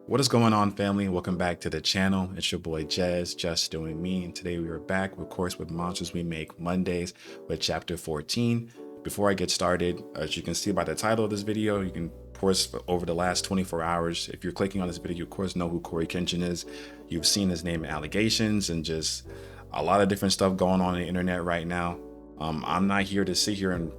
What is going on, family? Welcome back to the channel. It's your boy Jez, just doing me, and today we are back, of course, with Monsters We Make Mondays with chapter 14. Before I get started, as you can see by the title of this video, you can, of course, over the last 24 hours, if you're clicking on this video, you of course know who Coryxkenshin is. You've seen his name in allegations and just a lot of different stuff going on the internet right now. I'm not here to sit here and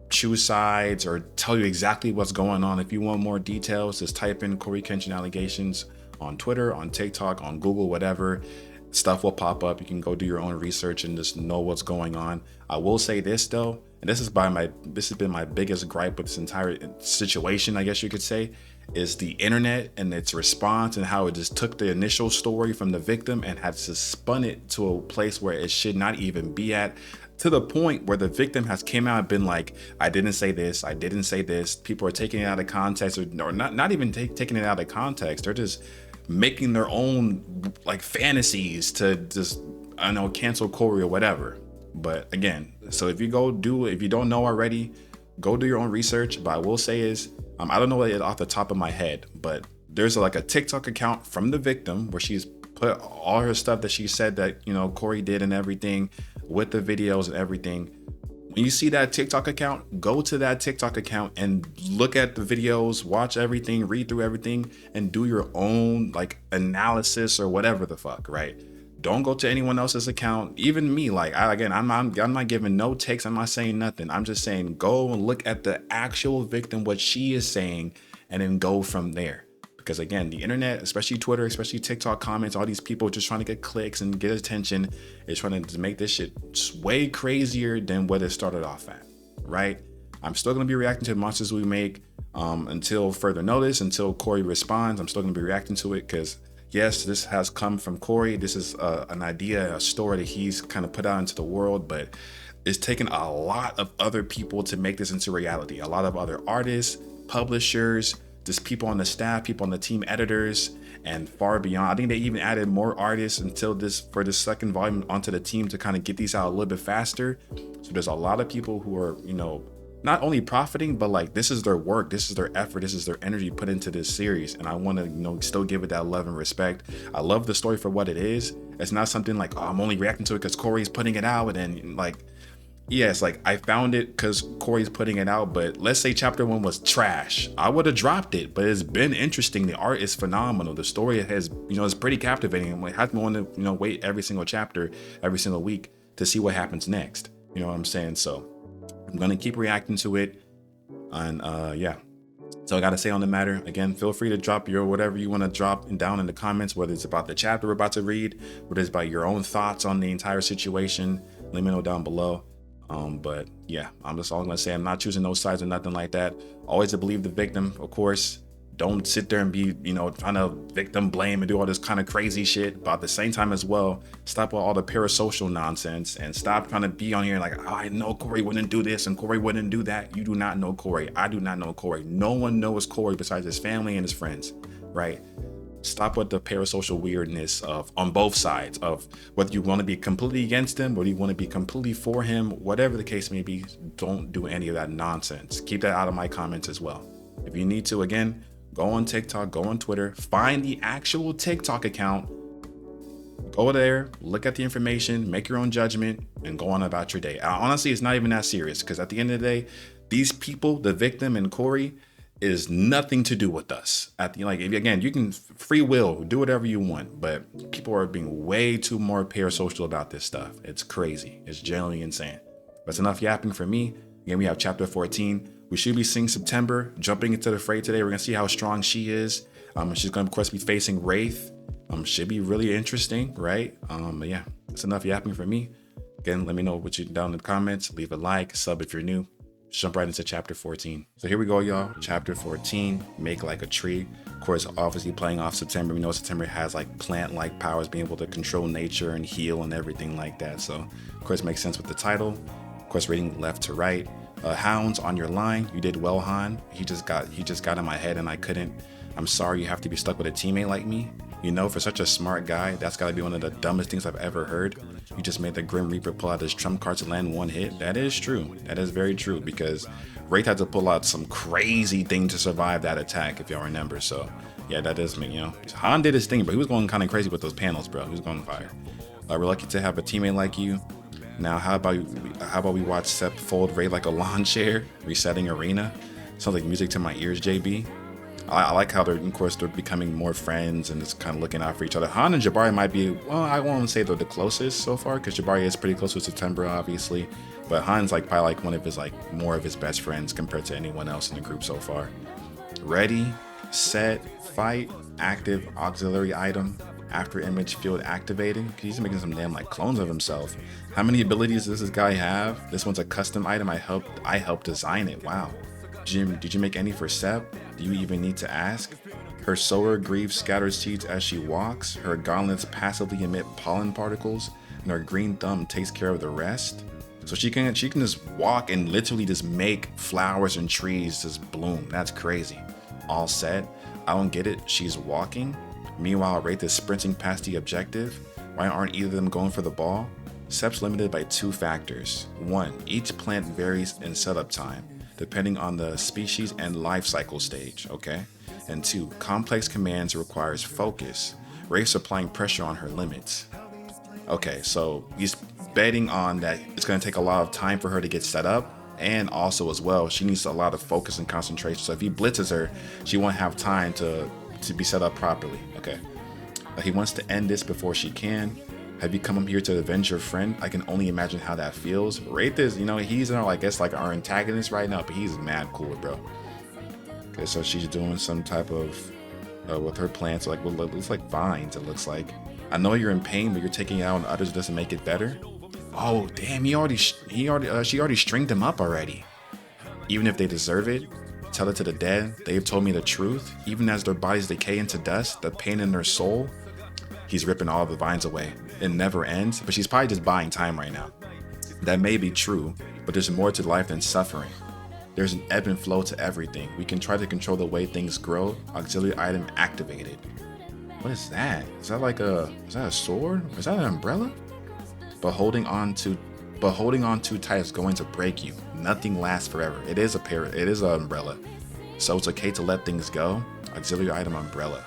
choose sides or tell you exactly what's going on. If you want more details, just type in Coryxkenshin allegations on Twitter, on TikTok, on Google, whatever. Stuff will pop up. You can go do your own research and just know what's going on. I will say this though, and this has been my biggest gripe with this entire situation, I guess you could say, is the internet and its response and how it just took the initial story from the victim and has just spun it to a place where it should not even be at, to the point where the victim has came out and been like, I didn't say this, I didn't say this. People are taking it out of context, or not even taking it out of context. They're just making their own like fantasies to just, I know, cancel Cory or whatever. But again, so if you don't know already, go do your own research. But I will say is, I don't know it off the top of my head, but there's like a TikTok account from the victim where she's put all her stuff that she said that, you know, Cory did and everything, with the videos and everything. When you see that TikTok account, go to that TikTok account and look at the videos, watch everything, read through everything, and do your own like analysis or whatever the fuck, right? Don't go to anyone else's account. Even me, like I'm not giving no takes. I'm not saying nothing. I'm just saying go and look at the actual victim, what she is saying, and then go from there. Because again, the internet, especially Twitter, especially TikTok comments, all these people just trying to get clicks and get attention, is trying to make this shit way crazier than what it started off at, right? I'm still going to be reacting to the Monsters We Make until further notice, until Cory responds. I'm still going to be reacting to it because, yes, this has come from Cory. This is an idea, a story that he's kind of put out into the world, but it's taken a lot of other people to make this into reality. A lot of other artists, publishers, just people on the staff, people on the team, editors, and far beyond. I think they even added more artists until for this second volume onto the team to kind of get these out a little bit faster. So there's a lot of people who are, you know, not only profiting, but like this is their work, this is their effort, this is their energy put into this series. And I want to, you know, still give it that love and respect. I love the story for what it is. It's not something like, oh, I'm only reacting to it because Cory's putting it out, and like, yes, like I found it because Cory's putting it out, but let's say chapter 1 was trash, I would have dropped it. But it's been interesting. The art is phenomenal. The story has, you know, is pretty captivating. It has me want to, you know, wait every single chapter, every single week to see what happens next. You know what I'm saying? So I'm gonna keep reacting to it, and yeah. So I gotta say on the matter, again, feel free to drop your whatever you want to drop down in the comments, whether it's about the chapter we're about to read, whether it's about your own thoughts on the entire situation. Let me know down below. But yeah, I'm just all gonna say, I'm not choosing no sides or nothing like that. Always to believe the victim, of course. Don't sit there and be, you know, trying to victim blame and do all this kind of crazy shit. But at the same time as well, stop with all the parasocial nonsense and stop trying to be on here like, oh, I know Cory wouldn't do this and Cory wouldn't do that. You do not know Cory. I do not know Cory. No one knows Cory besides his family and his friends, right? Stop with the parasocial weirdness of on both sides of whether you want to be completely against him or you want to be completely for him, whatever the case may be. Don't do any of that nonsense. Keep that out of my comments as well. If you need to, again, go on TikTok, go on Twitter, find the actual TikTok account, go there, look at the information, make your own judgment, and go on about your day. Honestly, it's not even that serious because at the end of the day, these people, the victim and Cory, is nothing to do with us. At the, like, again, you can free will do whatever you want, but people are being way too more parasocial about this stuff. It's crazy. It's generally insane. That's enough yapping for me. Again, we have chapter 14. We should be seeing September jumping into the fray today. We're gonna see how strong she is. She's gonna, of course, be facing Wraith. Should be really interesting, right? But yeah, that's enough yapping for me. Again, let me know what you down in the comments. Leave a like, sub if you're new. Jump right into chapter 14. So here we go, y'all. Chapter 14, make like a tree. Of course, obviously playing off September. We know September has like plant-like powers, being able to control nature and heal and everything like that. So of course, makes sense with the title. Of course, reading left to right. Hounds on your line. You did well, Han. He just got in my head and I couldn't. I'm sorry you have to be stuck with a teammate like me. You know, for such a smart guy, that's gotta be one of the dumbest things I've ever heard. You just made the Grim Reaper pull out his trump card to land one hit. That is true. That is very true because Wraith had to pull out some crazy thing to survive that attack, if y'all remember. So Yeah, that does mean, Han did his thing, but he was going kind of crazy with those panels, bro. He was going fire. We're lucky to have a teammate like you. Now, how about we watch Sep fold Wraith like a lawn chair, resetting arena? Sounds like music to my ears, JB. I like how of course, they're becoming more friends and just kind of looking out for each other. Han and Jabari might be, well, I won't say they're the closest so far, because Jabari is pretty close with September, obviously. But Han's like probably like one of his more of his best friends compared to anyone else in the group so far. Ready, set, fight, active auxiliary item. After image field activated. He's making some damn clones of himself. How many abilities does this guy have? This one's a custom item. I helped design it. Wow. Jim, did you make any for Sep? Do you even need to ask? Her sower grieves scatters seeds as she walks. Her gauntlets passively emit pollen particles, and her green thumb takes care of the rest. So she can just walk and literally just make flowers and trees just bloom. That's crazy. All set. I don't get it. She's walking. Meanwhile, Wraith is sprinting past the objective. Why aren't either of them going for the ball? Sep's limited by 2 factors. 1, each plant varies in setup time, depending on the species and life cycle stage, okay? And 2, complex commands requires focus. Wraith's applying pressure on her limits. Okay, so he's betting on that it's going to take a lot of time for her to get set up, and also as well, she needs a lot of focus and concentration. So if he blitzes her, she won't have time to be set up properly. Okay. He wants to end this before she can. Have you come here to avenge your friend? I can only imagine how that feels. Wraith is, he's our, our antagonist right now, but he's mad cool, bro. Okay, so she's doing some type of with her plants, it looks like vines. It looks like. I know you're in pain, but you're taking it out on others doesn't make it better. Oh damn, she already stringed them up already. Even if they deserve it. Tell it to the dead, they've told me the truth. Even as their bodies decay into dust, the pain in their soul. He's ripping all the vines away. It never ends, but she's probably just buying time right now. That may be true, but there's more to life than suffering. There's an ebb and flow to everything. We can try to control the way things grow. Auxiliary item activated. What is that? Is that a sword? Is that an umbrella? But holding on too tight is going to break you. Nothing lasts forever. It is an umbrella. So it's okay to let things go. Auxiliary item umbrella.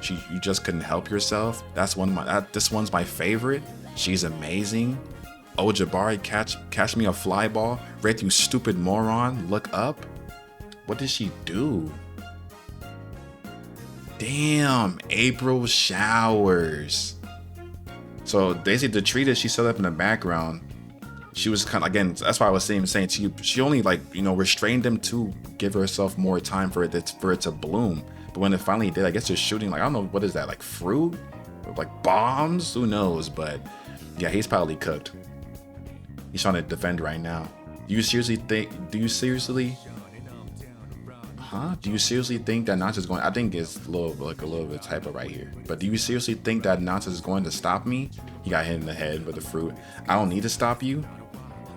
You just couldn't help yourself. This one's my favorite. She's amazing. Oh, Jabari, catch me a fly ball. Wraith, you stupid moron. Look up. What did she do? Damn, April showers. So basically the tree that she set up in the background, she was kind of, again, that's why I was saying she only restrained them to give herself more time for it to bloom. But when it finally did, I guess they're shooting I don't know, what is that, fruit? Or bombs? Who knows? But yeah, he's probably cooked. He's trying to defend right now. Do you seriously think that Nance is going? I think it's a little bit typo right here. But do you seriously think that Nance is going to stop me? He got hit in the head with the fruit. I don't need to stop you.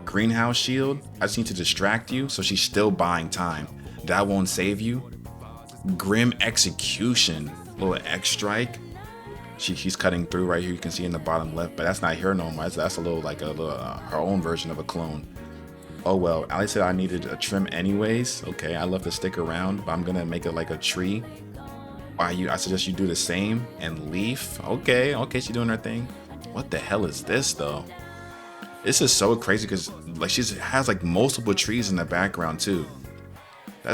Greenhouse shield. I just need to distract you. So she's still buying time. That won't save you. Grim execution. Little X strike. She's cutting through right here. You can see in the bottom left, but that's not her no more. That's a little her own version of a clone. Oh well, Ali said I needed a trim anyways. Okay, I love to stick around, but I'm gonna make it like a tree. I suggest you do the same. And leaf. Okay, she's doing her thing. What the hell is this though? This is so crazy because she has multiple trees in the background too.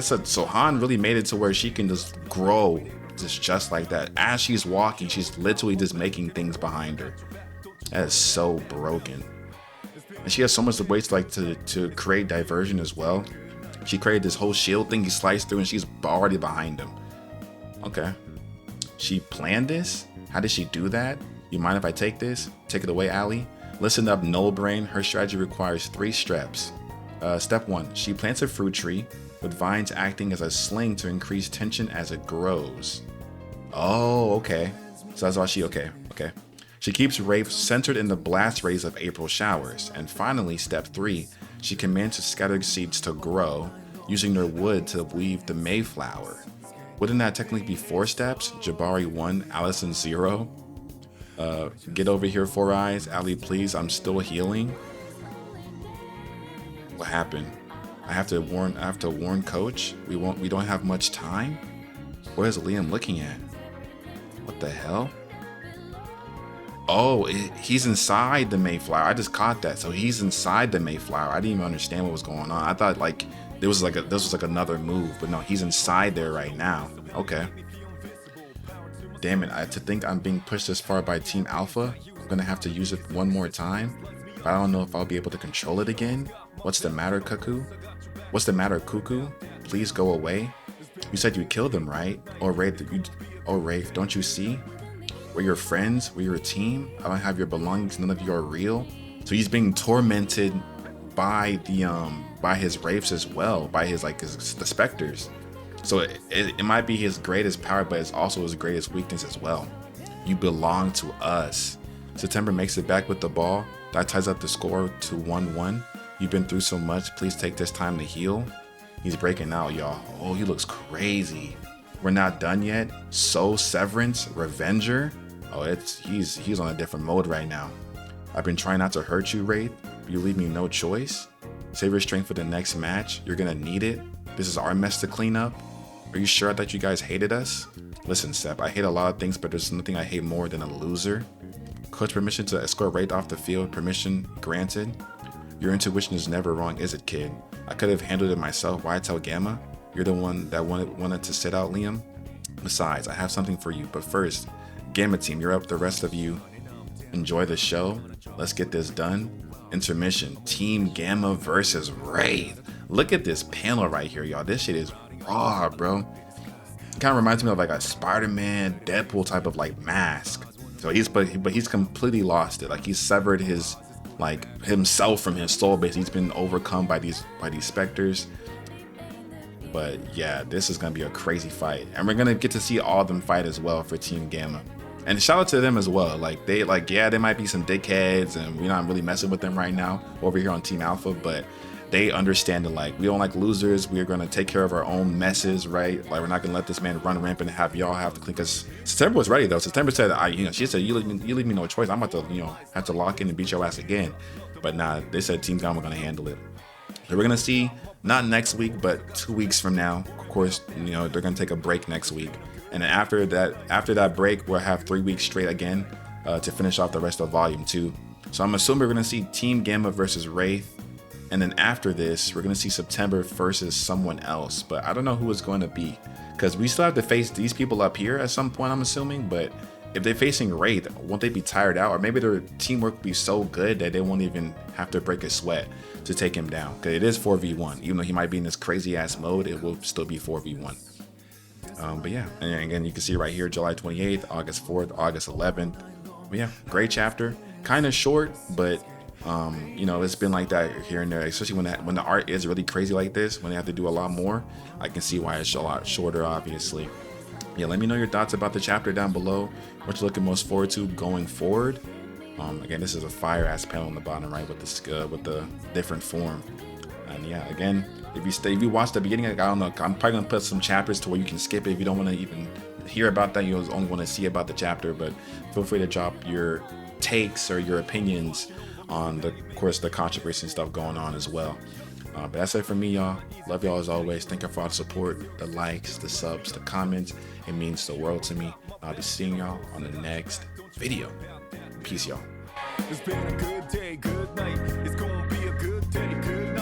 So Han really made it to where she can just grow just like that. As she's walking, she's literally just making things behind her. That is so broken. And she has so much ways to create diversion as well. She created this whole shield thing he sliced through and she's already behind him. Okay. She planned this? How did she do that? You mind if I take this? Take it away, Allie. Listen up, Null Brain. Her strategy requires 3 steps. Step 1. She plants a fruit tree, with vines acting as a sling to increase tension as it grows. Oh, okay. So that's why okay. She keeps Wraith centered in the blast rays of April showers. And finally, step 3, she commands the scattered seeds to grow, using their wood to weave the Mayflower. Wouldn't that technically be 4 steps? Jabari 1, Allison 0. Get over here, 4 Eyes. Ali, please, I'm still healing. What happened? I have to warn Coach. We don't have much time. What is Liam looking at? What the hell? Oh, he's inside the Mayflower. I just caught that. So he's inside the Mayflower. I didn't even understand what was going on. I thought like this was like another move, but no, he's inside there right now. Okay. Damn it! To think I'm being pushed this far by Team Alpha, I'm gonna have to use it one more time. But I don't know if I'll be able to control it again. What's the matter, Cuckoo? What's the matter, Cuckoo? Please go away. You said you killed him, right? Oh, Wraith, don't you see? We're your friends, we're your team. I don't have your belongings, none of you are real. So he's being tormented by his wraiths as well, by the specters. So it might be his greatest power, but it's also his greatest weakness as well. You belong to us. September makes it back with the ball. That ties up the score to 1-1. You've been through so much, please take this time to heal. He's breaking out, y'all. Oh, he looks crazy. We're not done yet. So Severance, Revenger. Oh, he's on a different mode right now. I've been trying not to hurt you, Wraith. You leave me no choice. Save your strength for the next match. You're gonna need it. This is our mess to clean up. Are you sure that you guys hated us? Listen, Sep, I hate a lot of things, but there's nothing I hate more than a loser. Coach permission to escort Wraith off the field. Permission granted. Your intuition is never wrong, is it, kid? I could have handled it myself. Why tell Gamma? You're the one that wanted to sit out, Liam. Besides, I have something for you. But first, Gamma team, you're up. The rest of you, enjoy the show. Let's get this done. Intermission. Team Gamma versus Wraith. Look at this panel right here, y'all. This shit is raw, bro. It kind of reminds me of like a Spider-Man, Deadpool type of like mask. So he's completely lost it. Like he's severed his himself from his soul base. He's been overcome by these specters. But yeah, this is gonna be a crazy fight, and we're gonna get to see all of them fight as well for Team Gamma. And shout out to them as well. Like they might be some dickheads, and we're not really messing with them right now over here on Team Alpha, but they understand that like we don't like losers. We're gonna take care of our own messes, right? Like we're not gonna let this man run rampant and have y'all have to clean. Because September was ready though. September said, she said, you leave me no choice. I'm about to, have to lock in and beat your ass again. But nah, they said Team Gamma gonna handle it. So we're gonna see not next week, but 2 weeks from now. Of course, they're gonna take a break next week, and then after that break, we'll have 3 weeks straight again to finish off the rest of Volume 2. So I'm assuming we're gonna see Team Gamma versus Wraith. And then after this, we're going to see September versus someone else. But I don't know who it's going to be. Because we still have to face these people up here at some point, I'm assuming. But if they're facing Wraith, won't they be tired out? Or maybe their teamwork will be so good that they won't even have to break a sweat to take him down. Because it is 4v1. Even though he might be in this crazy ass mode, it will still be 4v1. But yeah, and again, you can see right here, July 28th, August 4th, August 11th. But yeah, great chapter. Kind of short, but it's been like that here and there, especially when the art is really crazy like this, when they have to do a lot more. I can see why it's a lot shorter, obviously. Yeah, let me know your thoughts about the chapter down below. What you're looking most forward to going forward. Again, this is a fire ass panel on the bottom right with the different form. And yeah, again, if you watch the beginning, I don't know, I'm probably gonna put some chapters to where you can skip it if you don't want to even hear about that. You only want to see about the chapter, but feel free to drop your takes or your opinions on the controversy and stuff going on as well. But that's it for me, y'all. Love y'all as always. Thank you for all the support, the likes, the subs, the comments. It means the world to me. I'll be seeing y'all on the next video. Peace, y'all. It's been a good day, good night. It's gonna be a good day, good